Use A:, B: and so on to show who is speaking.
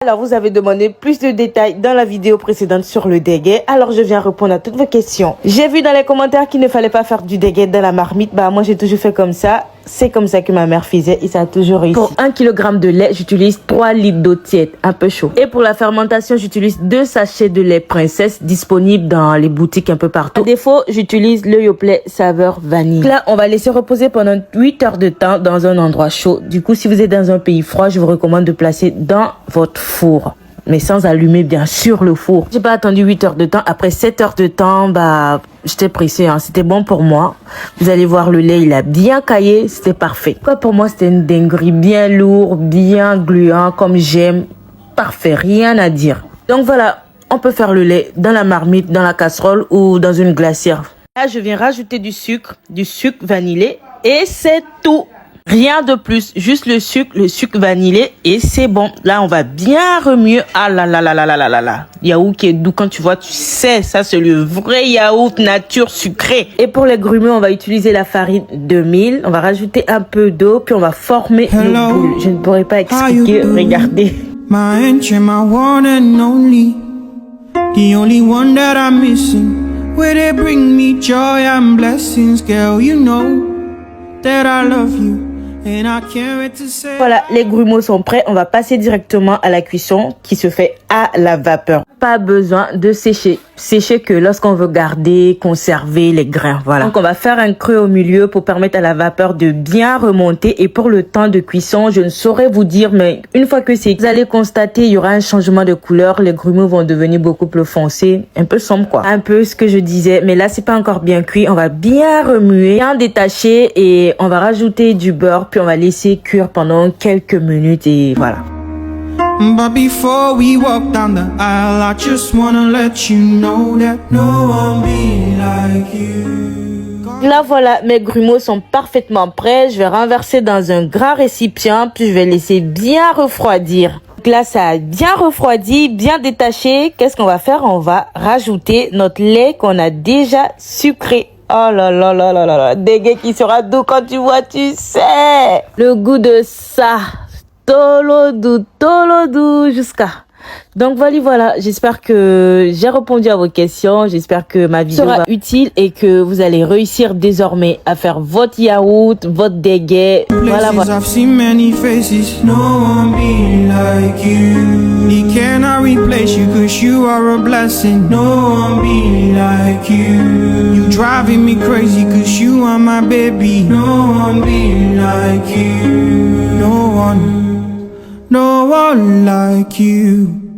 A: Alors, vous avez demandé plus de détails dans la vidéo précédente sur le déguet. Alors, je viens répondre à toutes vos questions. J'ai vu dans les commentaires qu'il ne fallait pas faire du déguet dans la marmite. Bah, moi, j'ai toujours fait comme ça. C'est comme ça que ma mère faisait et ça a toujours réussi. Pour 1 kg de lait, j'utilise 3 litres d'eau tiède, un peu chaud. Et pour la fermentation, j'utilise 2 sachets de lait princesse disponibles dans les boutiques un peu partout. À défaut, j'utilise le Yoplait saveur vanille. Là, on va laisser reposer pendant 8 heures de temps dans un endroit chaud. Du coup, si vous êtes dans un pays froid, je vous recommande de placer dans votre four. Mais sans allumer, bien sûr, le four. J'ai pas attendu 8 heures de temps. Après 7 heures de temps, bah, j'étais pressée, hein. C'était bon pour moi. Vous allez voir, le lait, il a bien caillé. C'était parfait. Quoi, pour moi, c'était une dinguerie. Bien lourd, bien gluant, comme j'aime. Parfait. Rien à dire. Donc voilà, on peut faire le lait dans la marmite, dans la casserole ou dans une glacière. Là, je viens rajouter du sucre vanillé. Et c'est tout. Rien de plus, juste le sucre vanillé et c'est bon. Là, on va bien remuer. Ah là là là là là là là là. Yaourt qui est doux, quand tu vois, tu sais, ça c'est le vrai yaourt nature sucré. Et pour les grumeaux, on va utiliser la farine de mil. On va rajouter un peu d'eau, puis on va former nos boules. Je ne pourrais pas expliquer, regardez.
B: My one and only, the only one that I'm missing. Where they bring me joy and blessings, girl, you know that I love you.
A: Voilà, les grumeaux sont prêts. On va passer directement à la cuisson qui se fait à la vapeur. Pas besoin de sécher. Sécher que lorsqu'on veut garder, conserver les grains. Voilà. Donc, on va faire un creux au milieu pour permettre à la vapeur de bien remonter. Et pour le temps de cuisson, je ne saurais vous dire, mais une fois que c'est, vous allez constater, il y aura un changement de couleur. Les grumeaux vont devenir beaucoup plus foncés. Un peu sombre, quoi. Un peu ce que je disais. Mais là, c'est pas encore bien cuit. On va bien remuer, bien détacher et on va rajouter du beurre. Puis on va laisser cuire pendant quelques minutes et voilà.
B: But before we walk down the aisle, I just wanna let you know that no one be like you.
A: Là voilà, mes grumeaux sont parfaitement prêts. Je vais renverser dans un grand récipient, puis je vais laisser bien refroidir. Donc là, ça a bien refroidi, bien détaché. Qu'est-ce qu'on va faire? On va rajouter notre lait qu'on a déjà sucré. Oh là là là là là là, dégueu qui sera doux quand tu vois, tu sais. Le goût de ça, tolodou, jusqu'à. Donc voilà, j'espère que j'ai répondu à vos questions. J'espère que ma vidéo sera utile et que vous allez réussir désormais à faire votre yaourt, votre déguet. Voilà.
B: I've seen many faces, no one be like you. He cannot replace you cause you are a blessing. No one be like you. You driving me crazy cause you are my baby. No one be like you. No one like you.